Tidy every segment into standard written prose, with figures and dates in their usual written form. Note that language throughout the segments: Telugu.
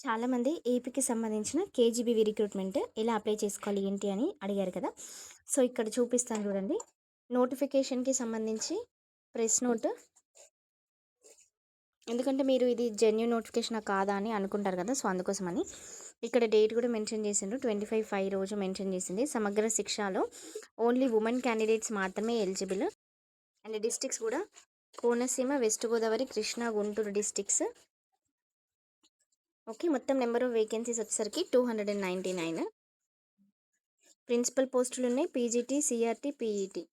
చాలామంది ఏపీకి సంబంధించిన కేజీబీవీ రిక్రూట్మెంట్ ఎలా అప్లై చేసుకోవాలి ఏంటి అని అడిగారు కదా. సో ఇక్కడ చూపిస్తాను చూడండి. నోటిఫికేషన్కి సంబంధించి ప్రెస్ నోట్, ఎందుకంటే మీరు ఇది జెన్యూ నోటిఫికేషన్ కాదా అని అనుకుంటారు కదా. సో అందుకోసమని ఇక్కడ డేట్ కూడా మెన్షన్ చేసిండ్రు. 25/5 రోజు మెన్షన్ చేసింది. సమగ్ర శిక్షలో ఓన్లీ ఉమెన్ క్యాండిడేట్స్ మాత్రమే ఎలిజిబుల్. అండ్ డిస్ట్రిక్ట్స్ కూడా Konaseema, west Godavari, Krishna, Guntur districts. Okay, మొత్తం నెంబర్ ఆఫ్ వేకెన్సీస్ వచ్చేసరికి 299. ప్రిన్సిపల్ పోస్టులు ఉన్నాయి, PGT, CRT, PET.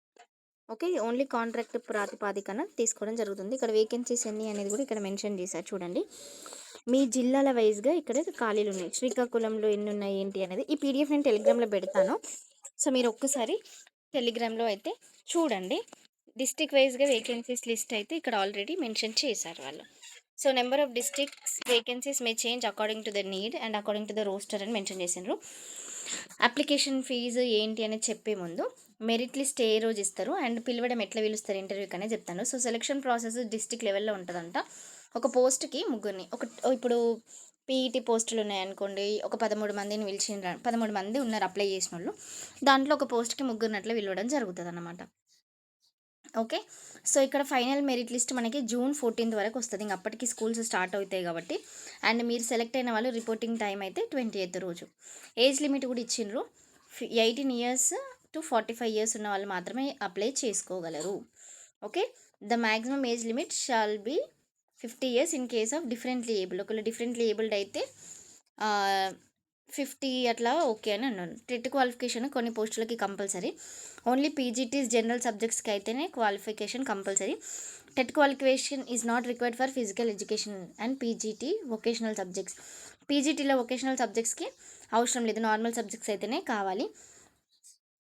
Okay, only contract ప్రాతిపాదికన తీసుకోవడం జరుగుతుంది. ఇక్కడ వేకెన్సీస్ ఎన్ని అనేది కూడా ఇక్కడ మెన్షన్ చేశారు చూడండి. మీ జిల్లాల వైజ్గా ఇక్కడ ఖాళీలు ఉన్నాయి. శ్రీకాకుళంలో ఎన్ని ఉన్నాయి ఏంటి అనేది ఈ పీడిఎఫ్ నేను టెలిగ్రామ్లో పెడతాను. సో మీరు ఒక్కసారి టెలిగ్రామ్లో అయితే చూడండి. డిస్ట్రిక్ట్ వైజ్గా వేకెన్సీస్ లిస్ట్ అయితే ఇక్కడ ఆల్రెడీ మెన్షన్ చేశారు వాళ్ళు. So number of districts vacancies May change according to the need and according to the roster అని మెన్షన్ చేసిండ్రు. అప్లికేషన్ ఫీజు ఏంటి అనేది చెప్పే ముందు మెరిట్ లిస్ట్ ఏ రోజు ఇస్తారు అండ్ పిలవడం ఎట్లా పిలుస్తారు ఇంటర్వ్యూకి అనేది చెప్తాను. సో సెలక్షన్ ప్రాసెస్ డిస్ట్రిక్ట్ లెవెల్లో ఉంటుందంట. ఒక పోస్ట్కి ముగ్గురిని, ఇప్పుడు పీఈటీ పోస్టులు ఉన్నాయనుకోండి, ఒక 13 మందిని పిలిచిండ్రు. 13 మంది ఉన్నారు అప్లై చేసిన వాళ్ళు. దాంట్లో ఒక పోస్ట్కి ముగ్గురిని అట్లా పిలవడం జరుగుతుంది అన్నమాట. ఓకే, సో ఇక్కడ ఫైనల్ మెరిట్ లిస్ట్ మనకి June 14 వరకు వస్తుంది. ఇంక అప్పటికి స్కూల్స్ స్టార్ట్ అవుతాయి కాబట్టి. అండ్ మీరు సెలెక్ట్ అయిన వాళ్ళు రిపోర్టింగ్ టైం అయితే 28th రోజు. ఏజ్ లిమిట్ కూడా ఇచ్చిండ్రు. 18 years to 45 years ఉన్న వాళ్ళు మాత్రమే అప్లై చేసుకోగలరు. Okay, the maximum age limit shall be 50 years in case of differently abled. ఒకవేళ డిఫరెంట్లీ ఏబుల్డ్ అయితే 50 అట్లా ఓకే అని అన్నాను. టెట్ క్వాలిఫికేషన్ కొన్ని పోస్టులకి కంపల్సరీ. ఓన్లీ పీజీటీస్ జనరల్ సబ్జెక్ట్స్కి అయితేనే qualification compulsory. TET qualification is not required for physical education and PGT vocational subjects. పీజీటీలో వొకేషనల్ సబ్జెక్ట్స్కి అవసరం లేదు, నార్మల్ సబ్జెక్ట్స్ అయితేనే కావాలి.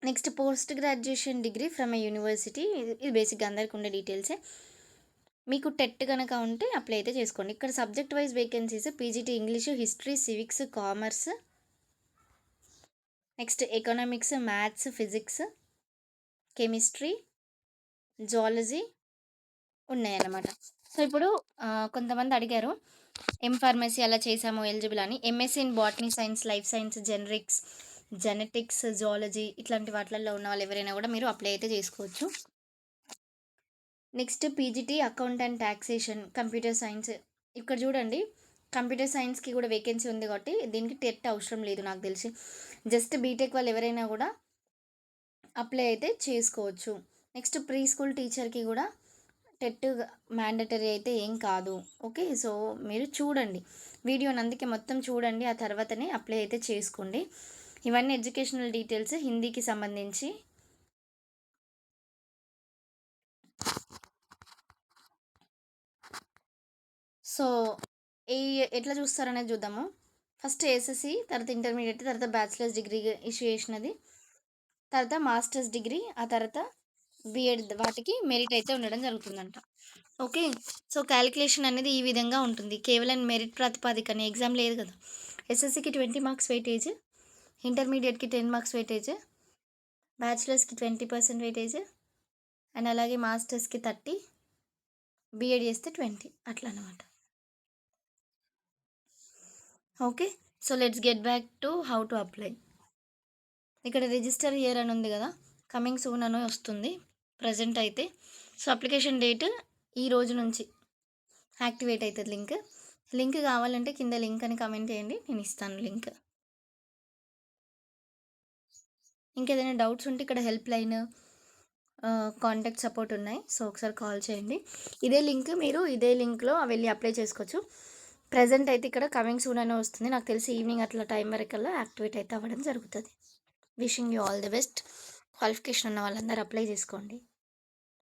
Next post graduation degree from a university. ఇది బేసిక్గా అందరికీ ఉండే డీటెయిల్సే. మీకు టెట్ కనుక ఉంటే అప్లై అయితే చేసుకోండి. ఇక్కడ subject wise vacancies PGT English, history, civics, commerce, next economics, maths, physics, chemistry, zoology ఉన్నాయన్నమాట. సో ఇప్పుడు కొంతమంది అడిగారు ఫార్మసీ అలా చేసాము ఎలిజిబుల్ అని. MSc in botany science, life science, genetics, zoology ఇట్లాంటి వాటిల్లో ఉన్న వాళ్ళు ఎవరైనా కూడా మీరు అప్లై అయితే చేసుకోవచ్చు. Next PGT account and taxation, computer science. ఇక్కడ చూడండి, కంప్యూటర్ సైన్స్కి కూడా వేకెన్సీ ఉంది కాబట్టి దీనికి టెట్ అవసరం లేదు నాకు తెలిసి. జస్ట్ బీటెక్ వాళ్ళు ఎవరైనా కూడా అప్లై అయితే చేసుకోవచ్చు. నెక్స్ట్ ప్రీ స్కూల్ టీచర్కి కూడా టెట్ మ్యాండటరీ అయితే ఏం కాదు. ఓకే, సో మీరు చూడండి వీడియోని, అందుకే మొత్తం చూడండి, ఆ తర్వాతనే అప్లై అయితే చేసుకోండి. ఇవన్నీ ఎడ్యుకేషనల్ డీటెయిల్స్ హిందీకి సంబంధించి. సో ఎట్లా చూస్తారనేది చూద్దాము. ఫస్ట్ ఎస్ఎస్సి, తర్వాత ఇంటర్మీడియట్, తర్వాత బ్యాచిలర్స్ డిగ్రీ ఇష్యూ చేసినది, తర్వాత మాస్టర్స్ డిగ్రీ, ఆ తర్వాత బిఎడ్ వాటికి మెరిట్ అయితే ఉండడం జరుగుతుందంట. ఓకే, సో క్యాలిక్యులేషన్ అనేది ఈ విధంగా ఉంటుంది. కేవలం మెరిట్ ప్రాతిపాదికనే, ఎగ్జామ్ లేదు కదా. ఎస్ఎస్సికి 20 మార్క్స్ వెయిటేజ్, ఇంటర్మీడియట్కి 10 మార్క్స్ వెయిటేజ్, బ్యాచిలర్స్కి 20% వెయిటేజ్, అండ్ అలాగే మాస్టర్స్కి 30, బిఎడ్ చేస్తే 20 అట్లా అనమాట. Okay, so let's get back to how to apply. ఇక్కడ రిజిస్టర్ హియర్ అని ఉంది కదా, కమింగ్ సూన్ అని వస్తుంది ప్రజెంట్ అయితే. సో అప్లికేషన్ డేట్ ఈ రోజు నుంచి యాక్టివేట్ అవుతుంది. లింక్ కావాలంటే కింద లింక్ అని కమెంట్ చేయండి, నేను ఇస్తాను లింక్. ఇంకేదైనా డౌట్స్ ఉంటే ఇక్కడ హెల్ప్ లైన్, కాంటాక్ట్ సపోర్ట్ ఉన్నాయి. సో ఒకసారి కాల్ చేయండి. మీరు ఇదే లింక్లో వెళ్ళి అప్లై చేసుకోవచ్చు. ప్రజెంట్ అయితే ఇక్కడ కమింగ్ సూన్ అనే వస్తుంది. నాకు తెలిసి ఈవినింగ్ అట్లా టైం వరకల్లా యాక్టివేట్ అయితే అవ్వడం జరుగుతుంది. Wishing you all the best. Qualification ఉన్న వాళ్ళందరూ అప్లై చేసుకోండి.